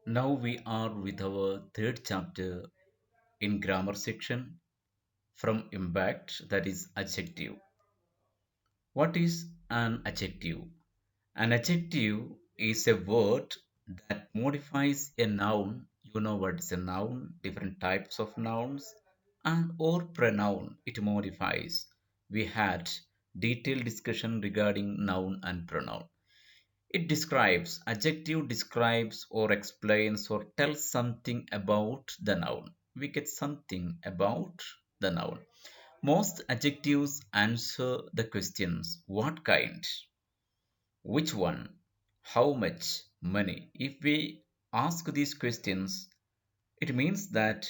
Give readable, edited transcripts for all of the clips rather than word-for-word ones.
Now we are with our third chapter in grammar section from impact, that is adjective. What is an adjective? An adjective is a word that modifies a noun. You know what is a noun, different types of nouns, and or pronoun it modifies. We had detailed discussion regarding noun and pronoun. It describes, adjective describes or explains or tells something about the noun. We get something about the noun. Most adjectives answer the questions what kind, which one, how much, many. If we ask these questions, it means that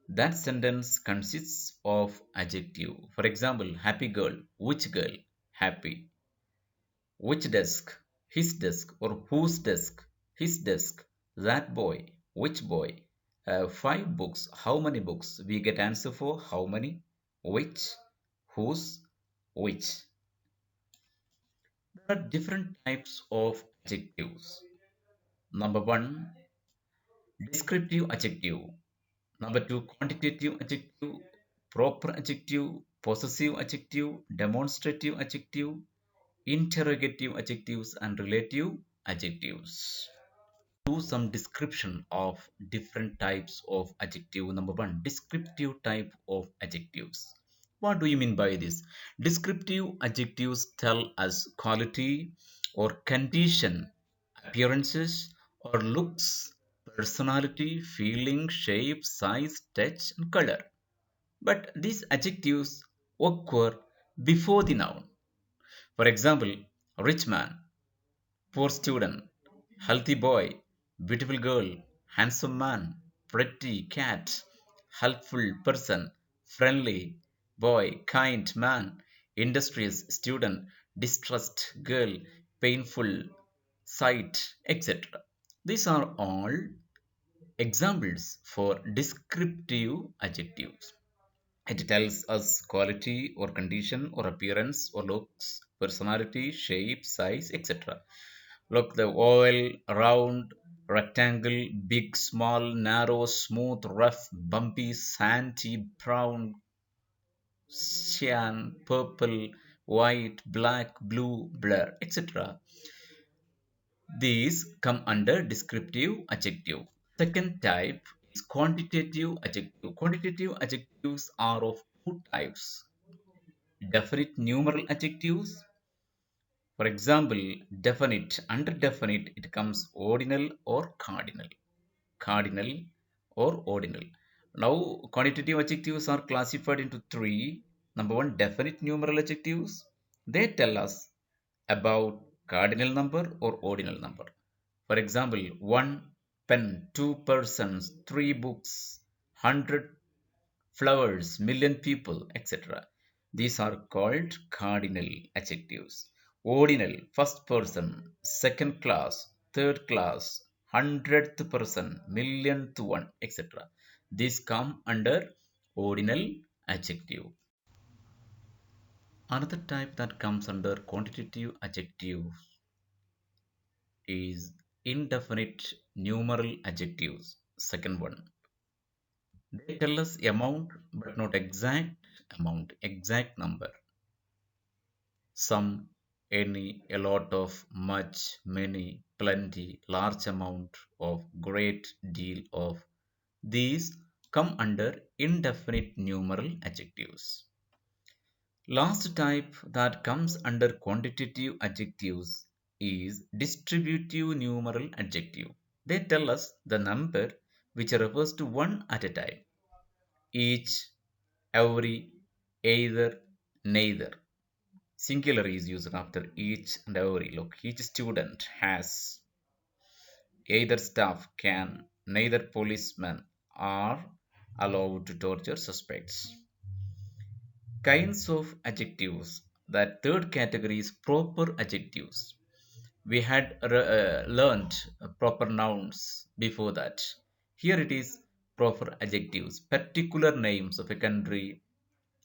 that sentence consists of adjective. For example, happy girl, which girl, happy. Which desk? His desk. Or whose desk? His desk. That boy. Which boy? Five books. How many books? We get answer for how many, which, whose, which. There are different types of adjectives. Number one, descriptive adjective. Number two, quantitative adjective, proper adjective, possessive adjective, demonstrative adjective, interrogative adjectives, and relative adjectives. Do some description of different types of adjective. Number one, descriptive type of adjectives. What do you mean by this? Descriptive adjectives tell us quality or condition, appearances or looks, personality, feeling, shape, size, touch, and color. But these adjectives occur before the noun. For example, rich man, poor student, healthy boy, beautiful girl, handsome man, pretty cat, helpful person, friendly boy, kind man, industrious student, distressed girl, painful sight, etc. These are all examples for descriptive adjectives. It tells us quality or condition or appearance or looks, personality, shape, size, etc. Look, the oval, round, rectangle, big, small, narrow, smooth, rough, bumpy, sandy, brown, cyan, purple, white, black, blue, blur, etc. These come under descriptive adjective. Second type is quantitative adjective. Quantitative adjectives are of two types: definite numeral adjectives. For example, definite, under definite, it comes ordinal or cardinal. Cardinal or ordinal. Now, quantitative adjectives are classified into three. Number one, definite numeral adjectives. They tell us about cardinal number or ordinal number. For example, one pen, two persons, three books, 100 flowers, million people, etc. These are called cardinal adjectives. Ordinal, first person, second class, third class, 100th person, millionth one, etc. These come under ordinal adjective. Another type that comes under quantitative adjective is indefinite numeral adjectives. Second one, they tell us amount but not exact amount, exact number. Some, any, a lot of, much, many, plenty, large amount of, great deal of. These come under indefinite numeral adjectives. Last type that comes under quantitative adjectives is distributive numeral adjective. They tell us the number which refers to one at a time. Each, every, either, neither. Singular is used after each and every. Look, each student has, either staff can, neither policemen are allowed to torture suspects. Kinds of adjectives. That third category is proper adjectives. We had learned proper nouns before that. Here it is proper adjectives, particular names of a country,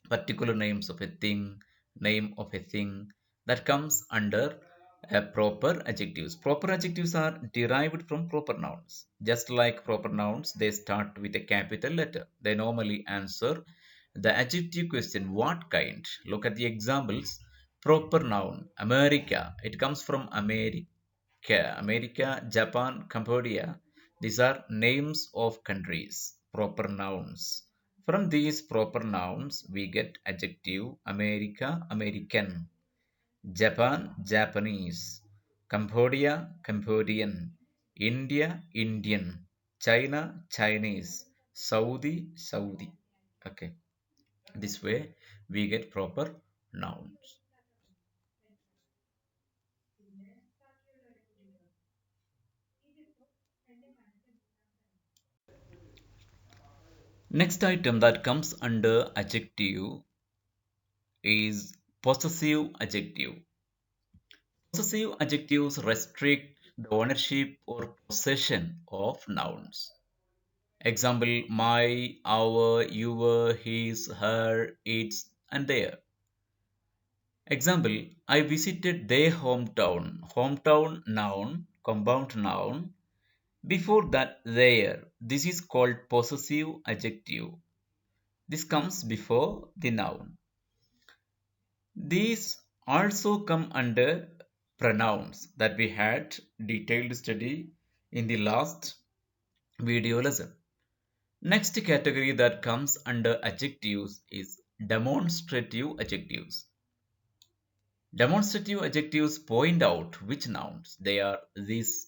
particular names of a thing, name of a thing, that comes under Proper adjectives. Proper adjectives are derived from proper nouns. Just like proper nouns, they start with a capital letter. They normally answer the adjective question, what kind? Look at the examples. Proper noun, America. It comes from America. America, Japan, Cambodia. These are names of countries. Proper nouns. From these proper nouns, we get adjective America, American. Japan, Japanese; Cambodia, Cambodian; India, Indian; China, Chinese; Saudi, Saudi. Okay, this way we get proper nouns. Next item that comes under adjective is possessive adjective. Possessive adjectives restrict the ownership or possession of nouns. Example, my, our, your, his, her, its, and their. Example, I visited their hometown. Hometown noun, compound noun. Before that, their. This is called possessive adjective. This comes before the noun. These also come under pronouns that we had detailed study in the last video lesson. Next category that comes under adjectives is demonstrative adjectives. Demonstrative adjectives point out which nouns they are: this,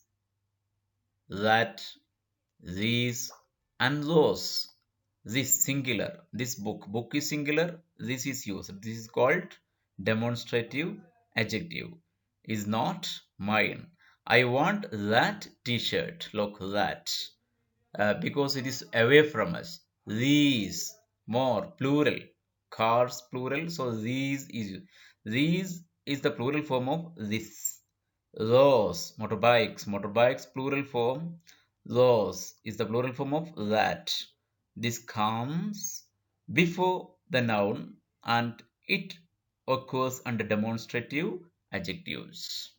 that, these, and those. This singular, this book is singular, this is used. This is called demonstrative adjective. Is not mine. I want that t-shirt. Look, that. Because it is away from us. These, more, plural. Cars, plural. So these is the plural form of this. Those, motorbikes, plural form. Those is the plural form of that. This comes before the noun and it occurs under demonstrative adjectives.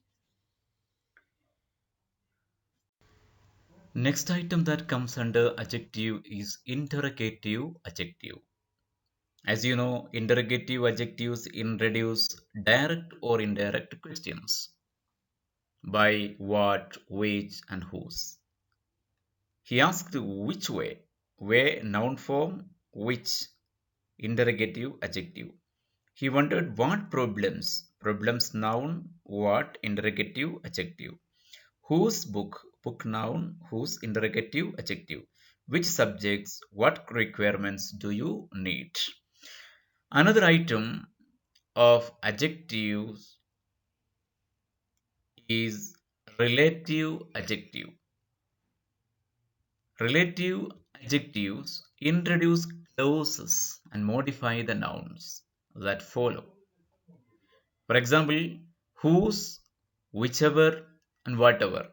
Next item that comes under adjective is interrogative adjective. As you know, interrogative adjectives introduce direct or indirect questions by what, which, and whose. He asked which way, where noun form, which interrogative adjective. He wondered what problems noun, what interrogative adjective. Whose book noun, whose interrogative adjective. Which subjects, what requirements do you need? Another item of adjectives is relative adjective. Relative adjectives introduce clauses and modify the nouns that follow. For example, whose, whichever, and whatever.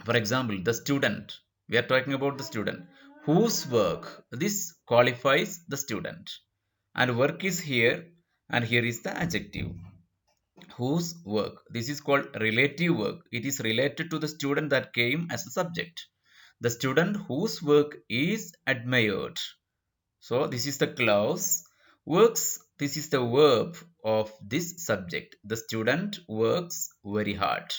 For example, the student. We are talking about the student. Whose work? This qualifies the student. And work is here, and here is the adjective. Whose work? This is called relative work. It is related to the student that came as a subject. The student whose work is admired. So this is the clause. Works, this is the verb of this subject. The student works very hard.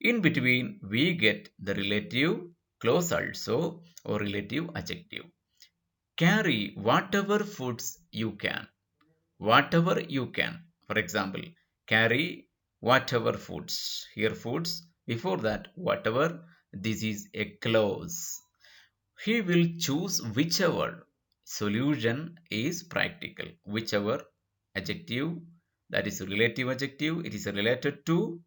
In between, we get the relative clause also, or relative adjective. Carry whatever foods you can. Whatever you can. For example, carry whatever foods. Here foods. Before that, whatever. This is a clause. He will choose whichever. Solution is practical. Whichever adjective, that is relative adjective, it is related to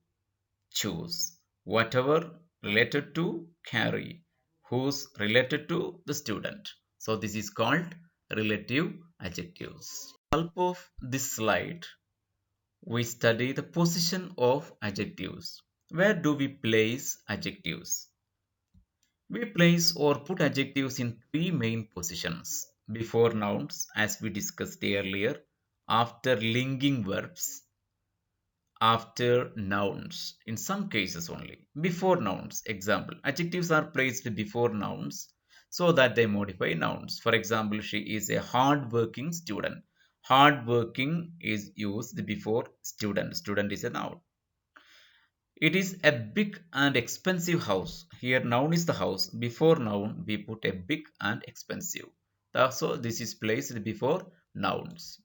choose. Whatever related to carry. Whose related to the student. So this is called relative adjectives. With the help of this slide, we study the position of adjectives. Where do we place adjectives? We place or put adjectives in three main positions: before nouns, as we discussed earlier, after linking verbs, after nouns in some cases only. Before nouns. Example, adjectives are placed before nouns so that they modify nouns. For example, she is a hard-working student. Hard-working is used before student. Student is a noun. It is a big and expensive house. Here noun is the house. Before noun we put a big and expensive. So this is placed before nouns.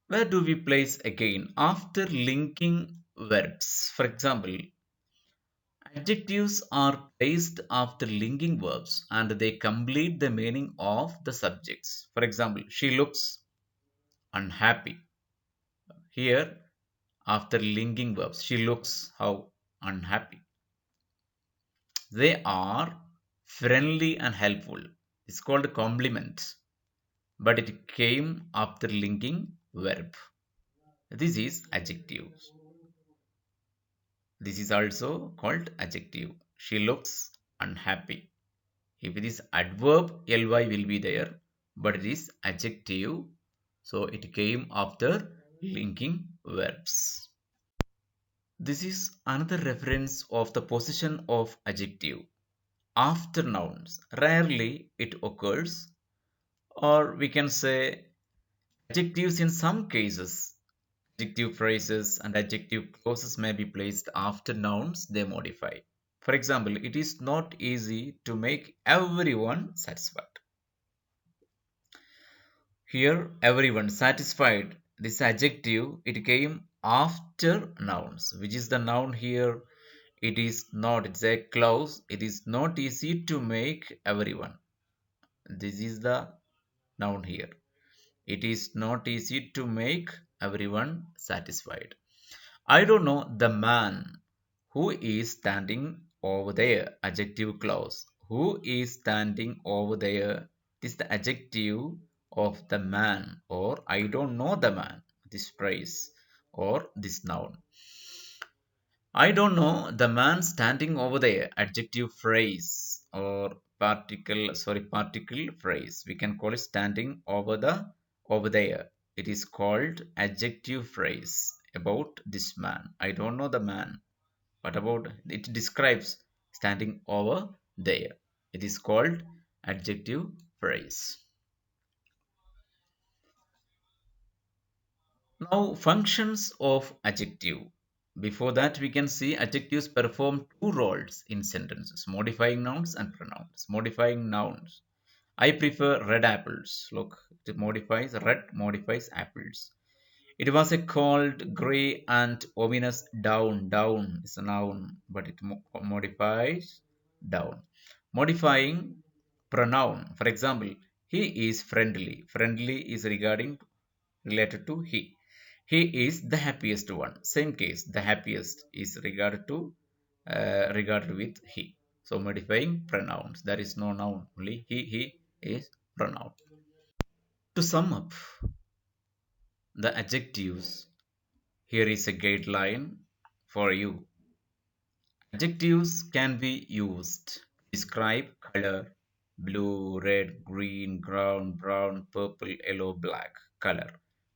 Where do we place again? After linking verbs. For example, adjectives are placed after linking verbs and they complete the meaning of the subjects. For example, she looks unhappy. Here, after linking verbs, she looks how unhappy. They are friendly and helpful. It's called a compliment, but it came after linking verb. This is adjective. This is also called adjective. She looks unhappy. If it is adverb, ly will be there, but it is adjective, so it came after linking verbs. This is another reference of the position of adjective after nouns. Rarely it occurs, or we can say adjectives in some cases. Adjective phrases and adjective clauses may be placed after nouns they modify. For example, it is not easy to make everyone satisfied. Here, everyone satisfied. This adjective it came after nouns. Which is the noun here? It is not. It's a clause. It is not easy to make everyone. This is the noun here. It is not easy to make everyone satisfied. I don't know the man who is standing over there. Adjective clause. Who is standing over there? This is the adjective of the man, or I don't know the man. This phrase or this noun. I don't know the man standing over there. Adjective phrase or particle phrase. We can call it standing over there. It is called adjective phrase about this man. I don't know the man. What about it describes standing over there. It is called adjective phrase. Now functions of adjective. Before that we can see adjectives perform two roles in sentences, modifying nouns and pronouns. Modifying nouns. I prefer red apples. Look, it modifies red modifies apples. It was a cold, grey and ominous dawn. Down is a noun, but it modifies down. Modifying pronoun. For example, he is friendly. Friendly is related to he. He is the happiest one. Same case, the happiest is regarded with he. So modifying pronouns. There is no noun. Only he is pronoun. To sum up the adjectives, here is a guideline for you. Adjectives can be used to describe color, blue, red, green, brown, purple, yellow, black, color.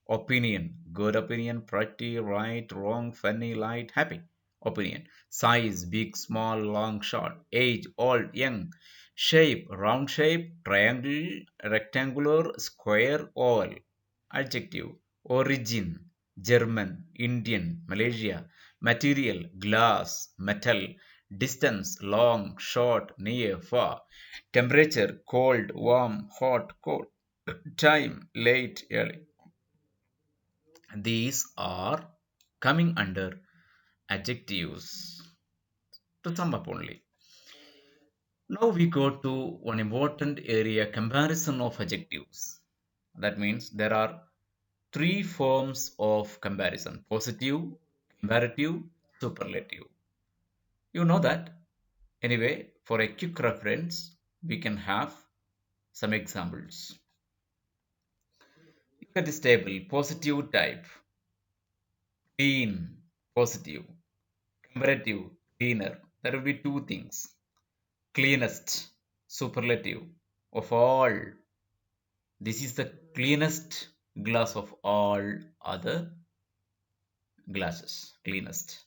Opinion, good opinion, pretty, right, wrong, funny, light, happy. Opinion. Size, big, small, long, short. Age, old, young. Shape, round shape, triangle, rectangular, square, oval. Adjective. Origin, German, Indian, Malaysia. Material, glass, metal. Distance, long, short, near, far. Temperature, cold, warm, hot, cold. Time, late, early. These are coming under adjectives. To sum up only. Now we go to one important area, comparison of adjectives. That means there are three forms of comparison: positive, comparative, superlative. You know that. Anyway, for a quick reference, we can have some examples. Look at this table: positive type, clean, positive, comparative, cleaner. There will be two things: cleanest, superlative of all. This is the cleanest Glass of all other glasses. Cleanest.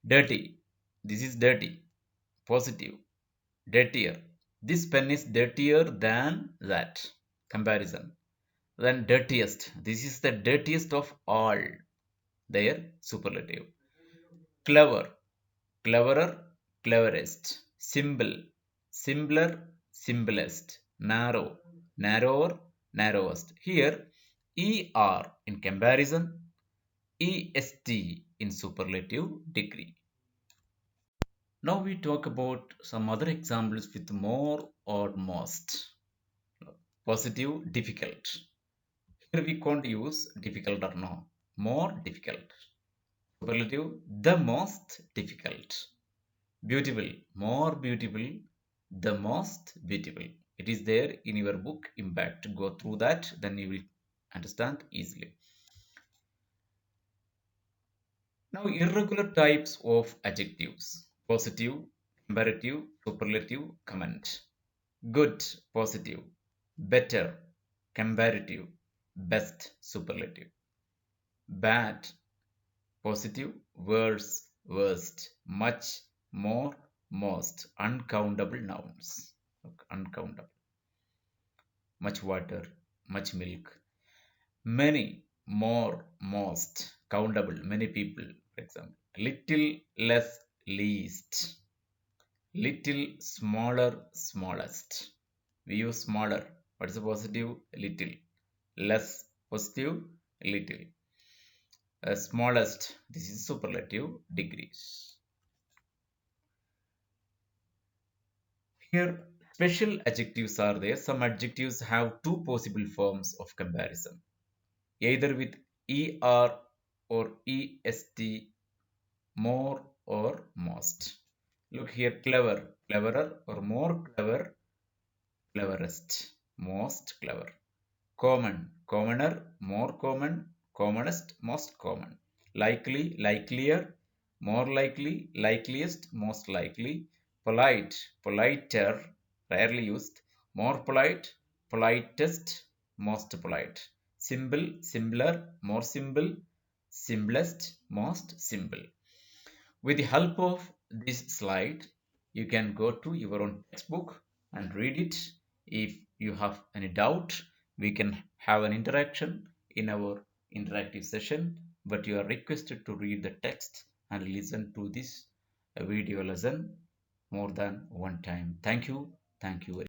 Dirty. This is dirty. Positive. Dirtier. This pen is dirtier than that. Comparison. Then dirtiest. This is the dirtiest of all. Their superlative. Clever. Cleverer. Cleverest. Simple. Simpler. Simplest. Narrow. Narrower. Narrowest. Here, ER in comparison, EST in superlative degree. Now we talk about some other examples with more or most. Positive, difficult. Here we can't use difficult or no. More difficult. Superlative, the most difficult. Beautiful, more beautiful, the most beautiful. It is there in your book Impact. Go through that, then you will understand easily. Now, irregular types of adjectives. Positive, comparative, superlative, comment. Good, positive. Better, comparative. Best, superlative. Bad, positive. Worse, worst. Much, more, most. Uncountable nouns. Uncountable. Much water, much milk. Many, more, most. Countable, many people, for example. Little, less, least. Little, smaller, smallest. We use smaller. What is the positive? Little. Less positive, little. Smallest. This is superlative degrees. Here, special adjectives are there. Some adjectives have two possible forms of comparison, either with ER or EST, more or most. Look here, clever, cleverer or more clever, cleverest, most clever. Common, commoner, more common, commonest, most common. Likely, likelier, more likely, likeliest, most likely. Polite, politer, rarely used. More polite, politest, most polite. Simple, simpler, more simple, simplest, most simple. With the help of this slide, you can go to your own textbook and read it. If you have any doubt, we can have an interaction in our interactive session, but you are requested to read the text and listen to this video lesson more than one time. Thank you. Thank you very much.